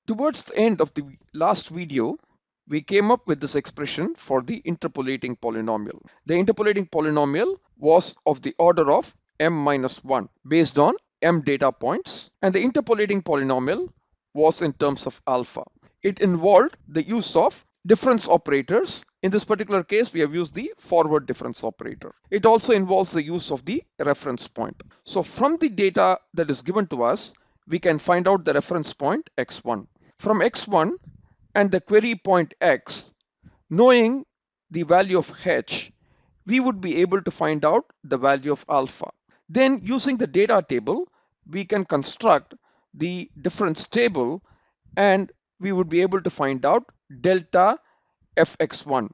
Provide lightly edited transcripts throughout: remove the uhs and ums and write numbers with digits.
Towards the end of the last video, we came up with this expression for the interpolating polynomial. The interpolating polynomial was of the order of m minus 1 based on m data points, and the interpolating polynomial was in terms of alpha. It involved the use of difference operators. In this particular case, we have used the forward difference operator. It also involves the use of the reference point. So from the data that is given to us, we can find out the reference point x1. From x1 and the query point x, knowing the value of h, we would be able to find out the value of alpha. Then using the data table, we can construct the difference table and we would be able to find out delta fx1,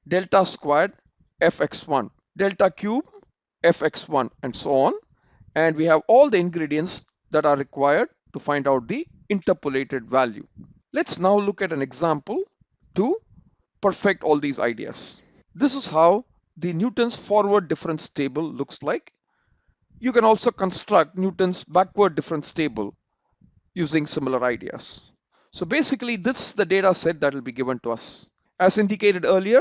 delta squared fx1, delta cube fx1, and so on. And we have all the ingredients that are required to find out the interpolated value. Let's now look at an example to perfect all these ideas. This is how the Newton's forward difference table looks like. You can also construct Newton's backward difference table using similar ideas. So basically, this is the data set that will be given to us. As indicated earlier,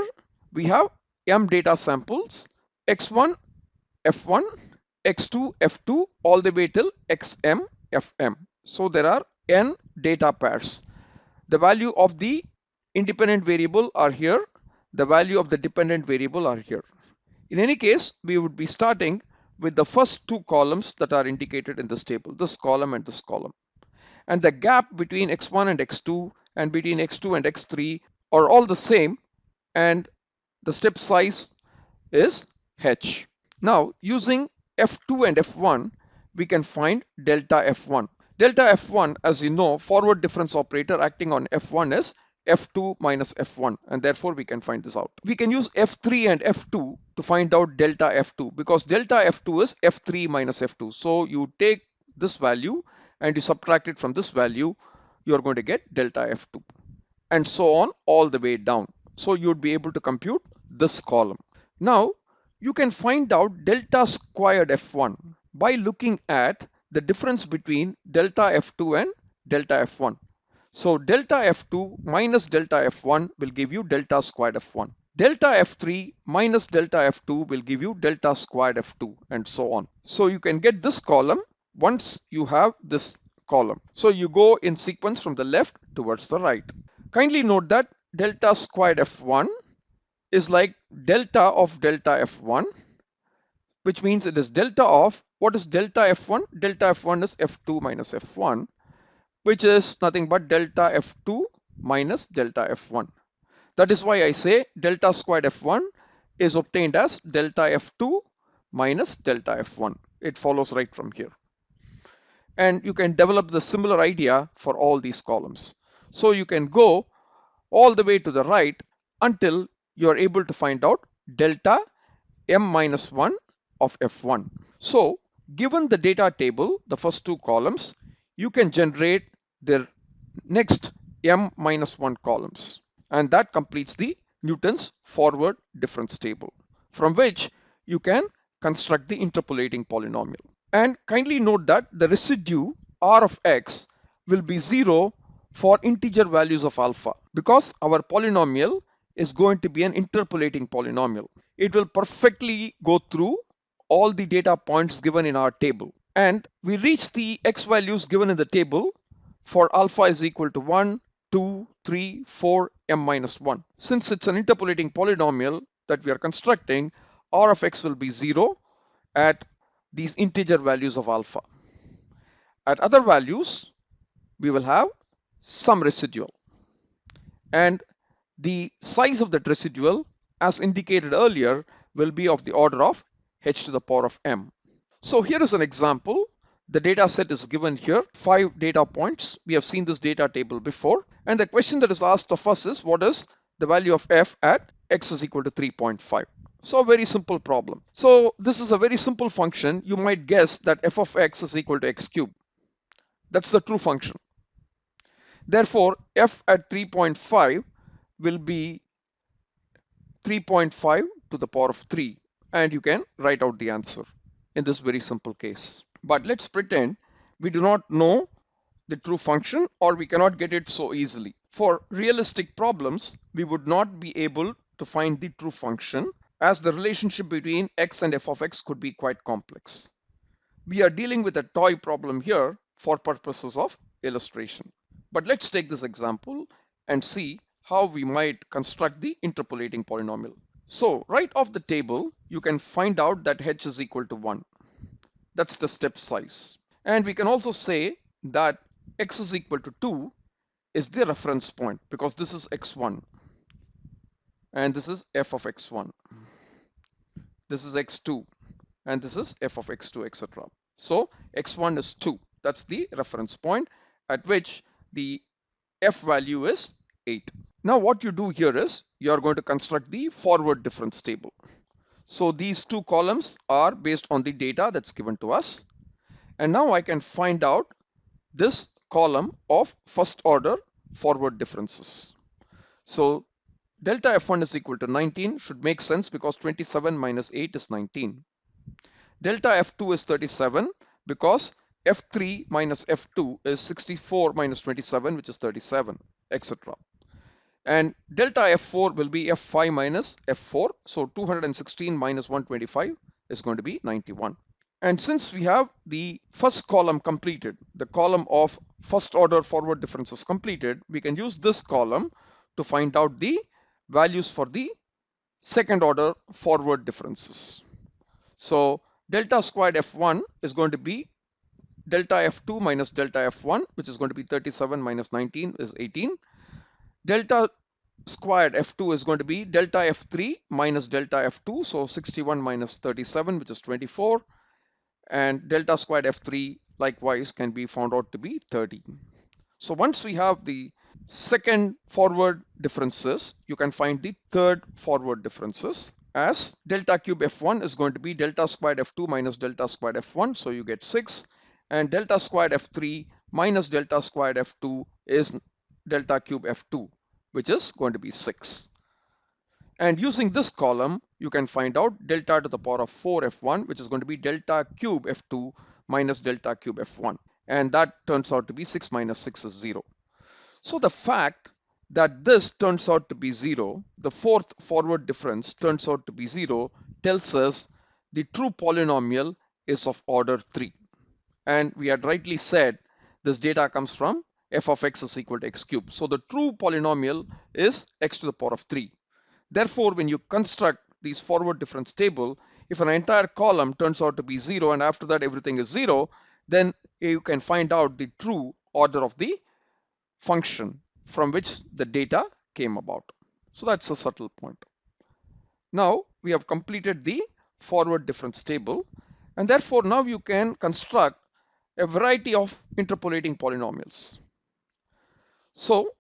we have m data samples, x1, f1, x2, f2, all the way till xm, fm. So there are n data pairs. The value of the independent variable are here. The value of the dependent variable are here. In any case, we would be starting with the first two columns that are indicated in this table, this column and this column. And the gap between x1 and x2 and between x2 and x3 are all the same, and the step size is h. Now using f2 and f1, we can find delta f1. Delta f1, as you know, forward difference operator acting on f1 is f2 minus f1, and therefore we can find this out. We can use f3 and f2 to find out delta f2 because delta f2 is f3 minus f2. So you take this value and you subtract it from this value, you're going to get delta f2, and so on all the way down. So you'd be able to compute this column. Now you can find out delta squared f1 by looking at the difference between delta f2 and delta f1. So delta f2 minus delta f1 will give you delta squared f1. Delta f3 minus delta f2 will give you delta squared f2, and so on. So you can get this column once you have this column. So you go in sequence from the left towards the right. Kindly note that delta squared f1 is like delta of delta f1, which means it is delta of, what is delta f1? Delta f1 is f2 minus f1, which is nothing but delta f2 minus delta f1. That is why I say delta squared f1 is obtained as delta f2 minus delta f1. It follows right from here. And you can develop the similar idea for all these columns. So you can go all the way to the right until you are able to find out delta m minus 1 of f1. So given the data table, the first two columns, you can generate the next m minus 1 columns, and that completes the Newton's forward difference table, from which you can construct the interpolating polynomial. And kindly note that the residue r of x will be 0 for integer values of alpha, because our polynomial is going to be an interpolating polynomial. It will perfectly go through all the data points given in our table, and we reach the x values given in the table for alpha is equal to 1, 2, 3, 4, m minus 1. Since it's an interpolating polynomial that we are constructing, r of x will be 0 at these integer values of alpha. At other values, we will have some residual, and the size of that residual, as indicated earlier, will be of the order of h to the power of m. So here is an example. The data set is given here, 5 data points. We have seen this data table before, and the question that is asked of us is what is the value of f at x is equal to 3.5. So a very simple problem. So this is a very simple function. You might guess that f of x is equal to x cubed. That's the true function. Therefore, f at 3.5 will be 3.5 to the power of 3, and you can write out the answer in this very simple case. But let's pretend we do not know the true function, or we cannot get it so easily. For realistic problems, we would not be able to find the true function, as the relationship between x and f of x could be quite complex. We are dealing with a toy problem here for purposes of illustration. But let's take this example and see how we might construct the interpolating polynomial. So right off the table, you can find out that h is equal to 1. That's the step size. And we can also say that x is equal to 2 is the reference point, because this is x1 and this is f of x1. This is x2 and this is f of x2, etc. So x1 is 2. That's the reference point at which the f value is 8. Now what you do here is you are going to construct the forward difference table. So these two columns are based on the data that's given to us. And now I can find out this column of first order forward differences. So delta f1 is equal to 19 should make sense, because 27 minus 8 is 19. Delta f2 is 37 because f3 minus f2 is 64 minus 27, which is 37, etc. And delta f4 will be f5 minus f4. So 216 minus 125 is going to be 91. And since we have the first column completed, the column of first order forward differences completed, we can use this column to find out the values for the second order forward differences. So delta squared f1 is going to be delta f2 minus delta f1, which is going to be 37 minus 19 is 18. Delta squared f2 is going to be delta f3 minus delta f2, so 61 minus 37, which is 24. And delta squared f3 likewise can be found out to be 30. So once we have the second forward differences, you can find the third forward differences, as delta cube f1 is going to be delta squared f2 minus delta squared f1, so you get 6, and delta squared f3 minus delta squared f2 is delta cube f2, which is going to be 6. And using this column, you can find out delta to the power of 4 f1, which is going to be delta cube f2 minus delta cube f1. And that turns out to be 6 minus 6 is 0. So the fact that this turns out to be 0, the fourth forward difference turns out to be 0, tells us the true polynomial is of order 3. And we had rightly said this data comes from f of x is equal to x cubed. So the true polynomial is x to the power of 3. Therefore, when you construct these forward difference table, if an entire column turns out to be 0 and after that everything is 0, then you can find out the true order of the function from which the data came about. So that's a subtle point. Now we have completed the forward difference table, and therefore now you can construct a variety of interpolating polynomials. So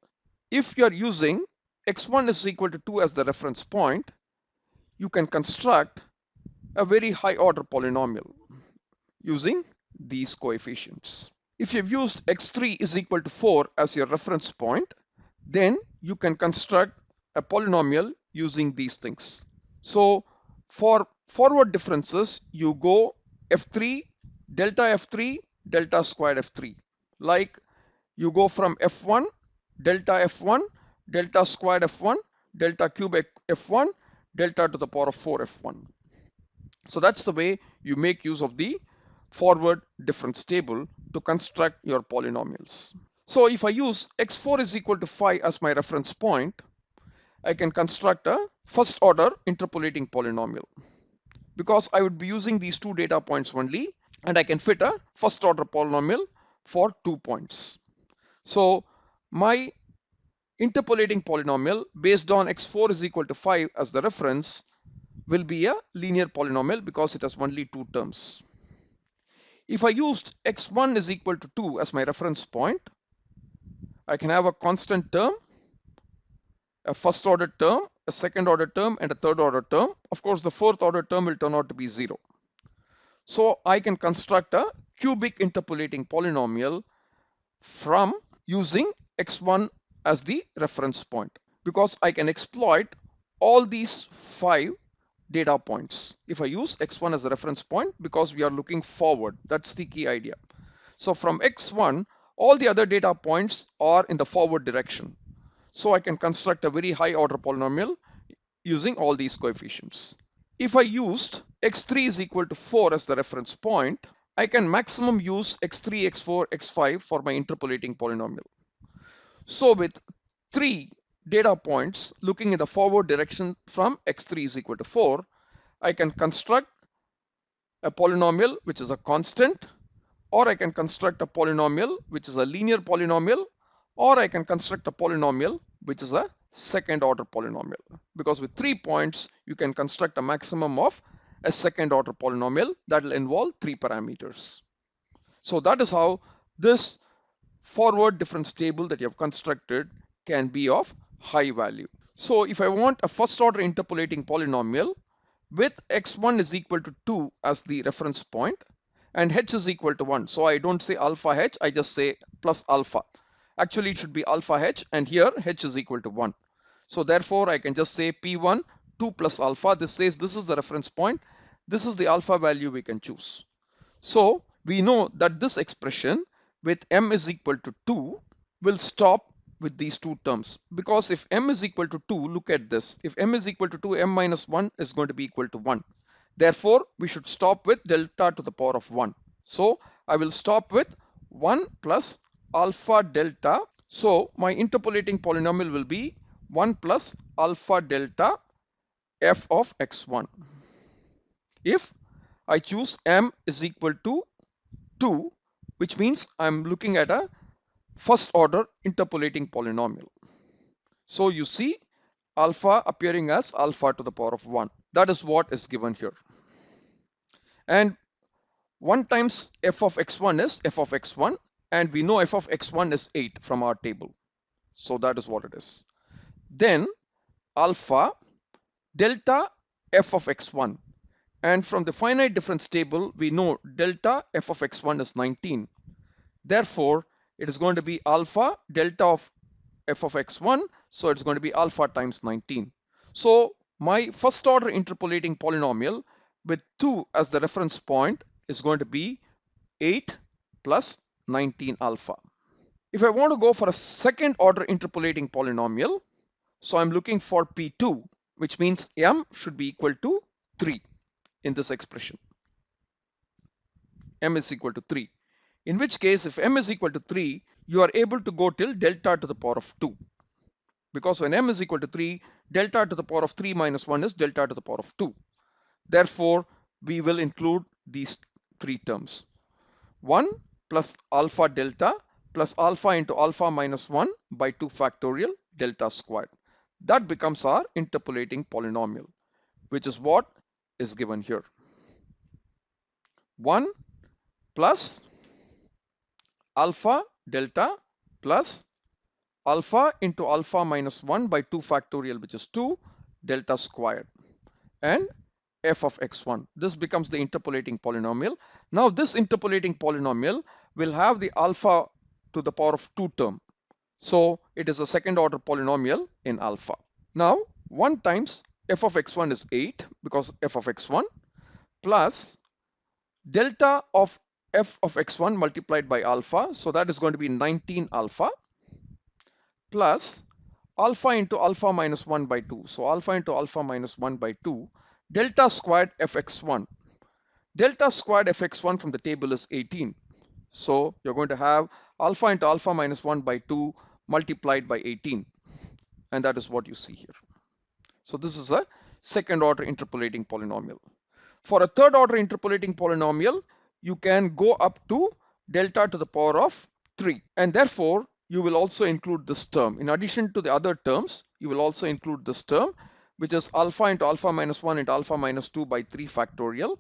if you are using x1 is equal to 2 as the reference point, you can construct a very high order polynomial using these coefficients. If you've used x3 is equal to 4 as your reference point, then you can construct a polynomial using these things. So for forward differences, you go f3, delta squared f3. Like you go from f1, delta squared f1, delta cube f1, delta to the power of 4 f1. So that's the way you make use of the forward difference table to construct your polynomials. So if I use x4 is equal to 5 as my reference point, I can construct a first order interpolating polynomial, because I would be using these two data points only, and I can fit a first order polynomial for 2 points. So my interpolating polynomial based on x4 is equal to 5 as the reference will be a linear polynomial because it has only 2 terms. If I used x1 is equal to 2 as my reference point, I can have a constant term, a first order term, a second order term, and a third order term. Of course, the fourth order term will turn out to be 0. So I can construct a cubic interpolating polynomial from using x1 as the reference point, because I can exploit all these 5 data points if I use x1 as a reference point, because we are looking forward. That's the key idea. So from x1, All the other data points are in the forward direction. So I can construct a very high order polynomial using all these coefficients. If I used x3 is equal to 4 as the reference point, I can maximum use x3, x4, x5 for my interpolating polynomial. So with 3 data points looking in the forward direction from x3 is equal to 4, I can construct a polynomial which is a constant, or I can construct a polynomial which is a linear polynomial, or I can construct a polynomial which is a second order polynomial. Because with 3 points, you can construct a maximum of a second order polynomial that will involve 3 parameters. So that is how this forward difference table that you have constructed can be of high value. So if I want a first order interpolating polynomial with x1 is equal to 2 as the reference point and h is equal to 1. So I don't say alpha h, I just say plus alpha. Actually, it should be alpha h, and here h is equal to 1. So therefore, I can just say p1 2 plus alpha. This says this is the reference point. This is the alpha value we can choose. So we know that this expression with m is equal to 2 will stop with these two terms, because if m is equal to 2, look at this. If m is equal to 2, m minus 1 is going to be equal to 1. Therefore, we should stop with delta to the power of 1. So I will stop with 1 plus alpha delta. So my interpolating polynomial will be 1 plus alpha delta f of x1. If I choose m is equal to 2, which means I'm looking at a first order interpolating polynomial. So you see alpha appearing as alpha to the power of 1. That is what is given here. And 1 times f of x1 is f of x1, and we know f of x1 is 8 from our table. So that is what it is. Then alpha delta f of x1, and from the finite difference table we know delta f of x1 is 19. Therefore, it is going to be alpha delta of f of x1, so it's going to be alpha times 19. So my first order interpolating polynomial with 2 as the reference point is going to be 8 plus 19 alpha. If I want to go for a second order interpolating polynomial, so I'm looking for P2, which means m should be equal to 3 in this expression. M is equal to 3. In which case, if m is equal to 3, you are able to go till delta to the power of 2. Because when m is equal to 3, delta to the power of 3 minus 1 is delta to the power of 2. Therefore, we will include these 3 terms. 1 plus alpha delta plus alpha into alpha minus 1 by 2 factorial delta squared. That becomes our interpolating polynomial, which is what is given here. 1 plus alpha delta plus alpha into alpha minus 1 by 2 factorial, which is 2 delta squared, and f of x1. This becomes the interpolating polynomial. Now this interpolating polynomial will have the alpha to the power of 2 term. So it is a second order polynomial in alpha. Now 1 times f of x1 is 8 because f of x1 plus delta of f of x1 multiplied by alpha. So that is going to be 19 alpha plus alpha into alpha minus 1 by 2. So alpha into alpha minus 1 by 2 delta squared fx1. Delta squared fx1 from the table is 18. So you're going to have alpha into alpha minus 1 by 2 multiplied by 18. And that is what you see here. So this is a second order interpolating polynomial. For a third order interpolating polynomial, you can go up to delta to the power of 3. And therefore, you will also include this term. In addition to the other terms, you will also include this term, which is alpha into alpha minus 1 into alpha minus 2 by 3 factorial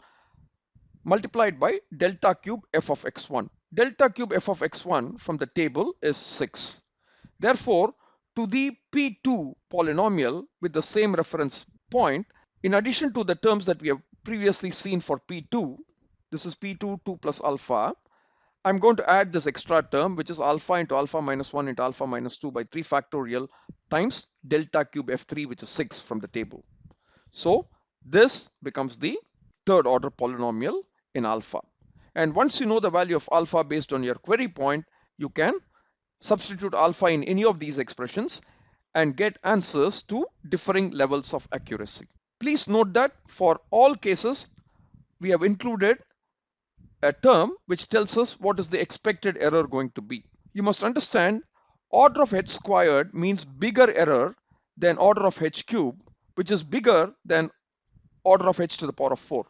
multiplied by delta cube f of x1. Delta cube f of x1 from the table is 6. Therefore, to the P2 polynomial with the same reference point, in addition to the terms that we have previously seen for P2, this is P2 2 plus alpha, I'm going to add this extra term, which is alpha into alpha minus 1 into alpha minus 2 by 3 factorial times delta cube f3, which is 6 from the table. So this becomes the third order polynomial in alpha. And once you know the value of alpha based on your query point, you can substitute alpha in any of these expressions and get answers to differing levels of accuracy. Please note that for all cases, we have included a term which tells us what is the expected error going to be. You must understand order of h squared means bigger error than order of h cube, which is bigger than order of h to the power of 4.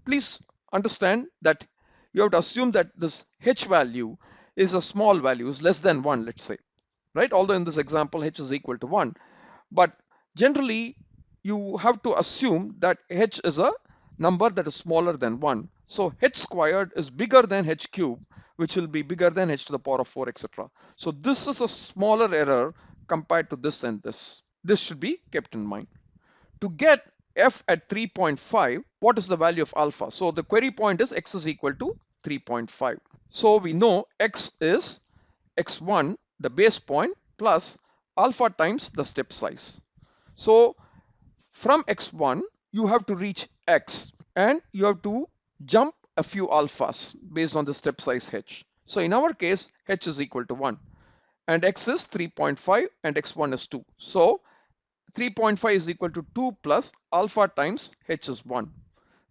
Please understand that you have to assume that this h value is a small value, is less than 1, let's say, right? Although in this example h is equal to 1, but generally you have to assume that h is a number that is smaller than 1. So h squared is bigger than h cube, which will be bigger than h to the power of 4, etc. So this is a smaller error compared to this and this. This should be kept in mind. To get f at 3.5, what is the value of alpha? So the query point is x is equal to 3.5. So we know x is x1, the base point, plus alpha times the step size. So from x1, you have to reach x and you have to jump a few alphas based on the step size h. So in our case, h is equal to 1 and x is 3.5 and x1 is 2. So 3.5 is equal to 2 plus alpha times h is 1.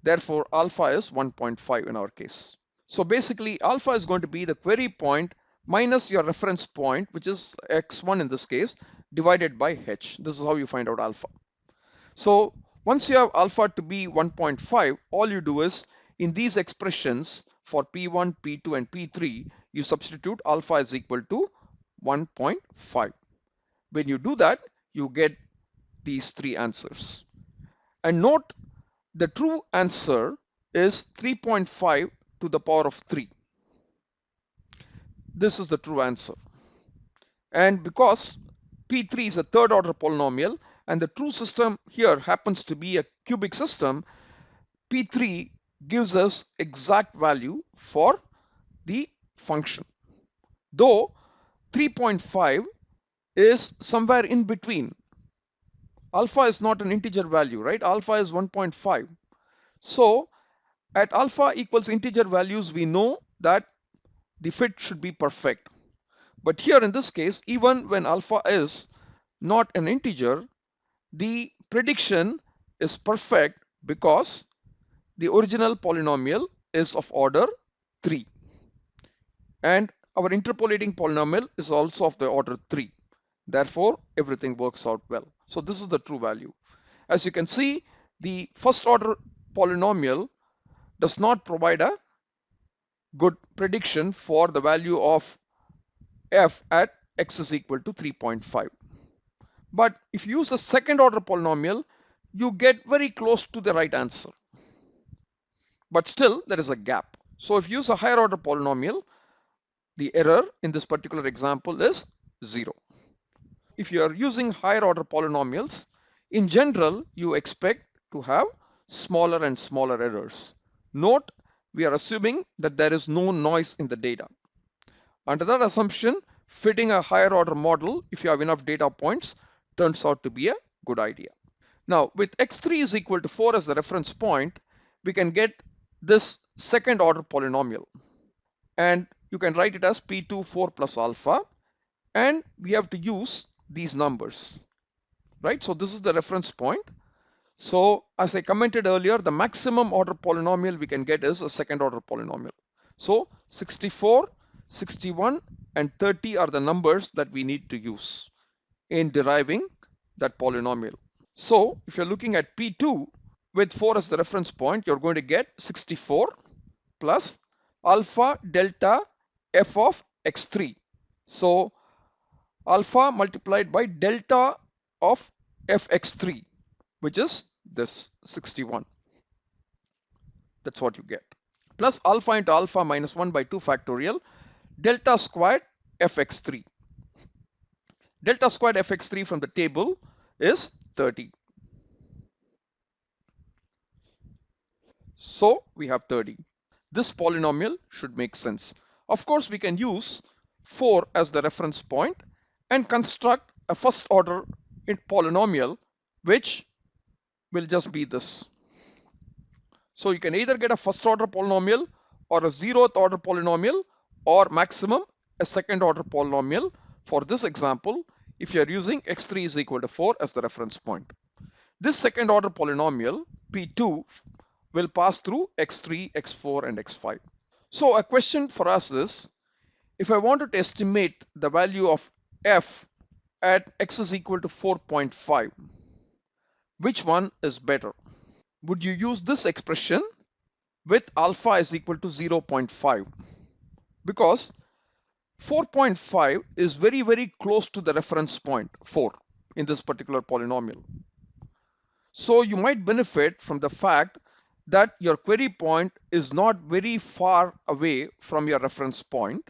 Therefore, alpha is 1.5 in our case. So basically, alpha is going to be the query point minus your reference point, which is x1 in this case, divided by h. This is how you find out alpha. So once you have alpha to be 1.5, all you do is in these expressions for P1, P2 and P3, you substitute alpha is equal to 1.5. When you do that, you get these three answers. And note the true answer is 3.5 to the power of 3. This is the true answer. And because P3 is a third order polynomial and the true system here happens to be a cubic system, P3 gives us exact value for the function. Though 3.5 is somewhere in between. Alpha is not an integer value, right? Alpha is 1.5. So at alpha equals integer values, we know that the fit should be perfect. But here in this case, even when alpha is not an integer, the prediction is perfect because the original polynomial is of order 3. And our interpolating polynomial is also of the order 3. Therefore, everything works out well. So this is the true value. As you can see, the first order polynomial does not provide a good prediction for the value of f at x is equal to 3.5. But if you use a second order polynomial, you get very close to the right answer. But still, there is a gap. So if you use a higher order polynomial, the error in this particular example is 0. If you are using higher order polynomials, in general, you expect to have smaller and smaller errors. Note, we are assuming that there is no noise in the data. Under that assumption, fitting a higher order model, if you have enough data points, turns out to be a good idea. Now, with x3 is equal to 4 as the reference point, we can get this second order polynomial. And you can write it as P2 4 plus alpha. And we have to use these numbers, right? So this is the reference point. So as I commented earlier, the maximum order polynomial we can get is a second order polynomial. So 64, 61 and 30 are the numbers that we need to use in deriving that polynomial. So if you're looking at P2 with 4 as the reference point, you're going to get 64 plus alpha delta f of x3. So alpha multiplied by delta of fx3, which is this 61. That's what you get. Plus alpha into alpha minus 1 by 2 factorial delta squared fx3. Delta squared fx3 from the table is 30. So we have 30. This polynomial should make sense. Of course, we can use 4 as the reference point and construct a first order polynomial, which will just be this. So you can either get a first order polynomial or a zeroth order polynomial or maximum a second order polynomial for this example if you are using x3 is equal to 4 as the reference point. This second order polynomial P2 will pass through x3, x4 and x5. So a question for us is, if I wanted to estimate the value of f at x is equal to 4.5, which one is better? Would you use this expression with alpha is equal to 0.5? Because 4.5 is very close to the reference point 4 in this particular polynomial. So you might benefit from the fact that your query point is not very far away from your reference point.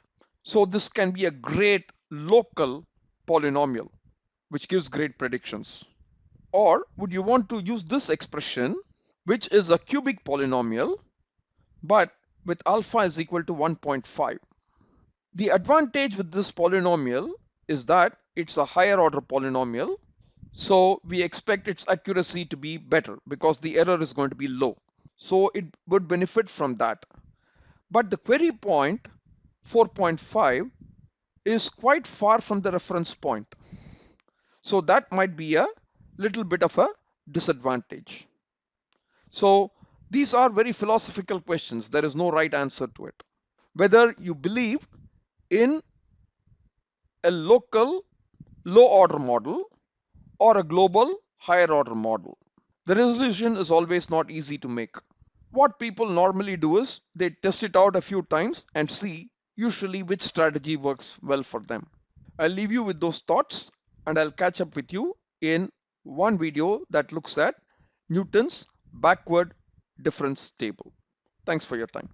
So this can be a great local polynomial which gives great predictions. Or would you want to use this expression, which is a cubic polynomial but with alpha is equal to 1.5? The advantage with this polynomial is that it's a higher order polynomial, so we expect its accuracy to be better because the error is going to be low. So it would benefit from that. But the query point 4.5 is quite far from the reference point. So that might be a little bit of a disadvantage. So these are very philosophical questions. There is no right answer to it. Whether you believe in a local low order model or a global higher order model, the resolution is always not easy to make. What people normally do is they test it out a few times and see usually which strategy works well for them. I'll leave you with those thoughts and I'll catch up with you in one video that looks at Newton's backward difference table. Thanks for your time.